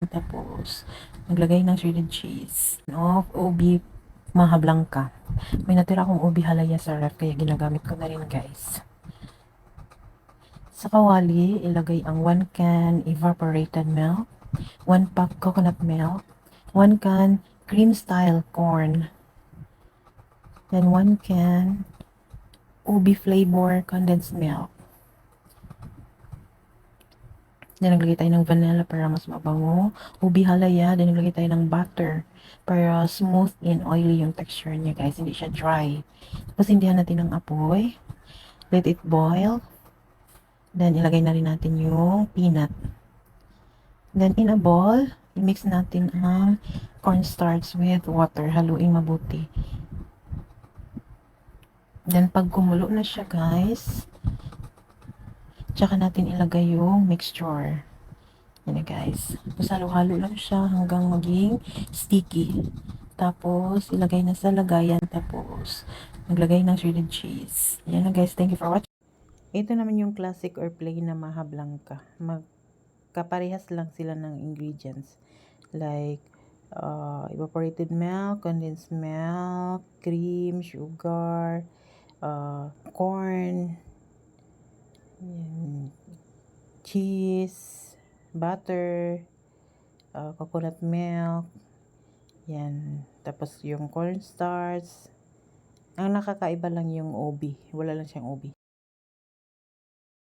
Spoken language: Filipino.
Tapos, naglagay ng shredded cheese. No, ubi maha blanca. May natira akong ubi halaya sa ref, kaya ginagamit ko na rin, guys. Sa kawali, ilagay ang 1 can evaporated milk, 1 pack coconut milk, 1 can cream style corn, then 1 can ubi flavor condensed milk. Then, naglagay tayo ng vanilla para mas mabango. Ubi halaya. Then, naglagay tayo ng butter para smooth and oily yung texture niya, guys. Hindi siya dry. Tapos, hindihan natin ng apoy. Let it boil. Then, ilagay na rin natin yung peanut. Then, in a bowl, i-mix natin ang cornstarch with water. Haluin mabuti. Then, pag kumulo na siya, guys, tsaka natin ilagay yung mixture. Yan na, guys. Tapos halo-halo lang siya hanggang maging sticky. Tapos ilagay na sa lagayan. Tapos naglagay ng shredded cheese. Yan na, guys. Thank you for watching. Ito naman yung classic or plain na maha blanca. Magkaparehas lang sila ng ingredients. Like evaporated milk, condensed milk, cream, sugar, corn, cheese, butter, coconut milk, yan. Tapos yung cornstarch. Ang nakakaiba lang yung ubi. Wala lang siyang ubi.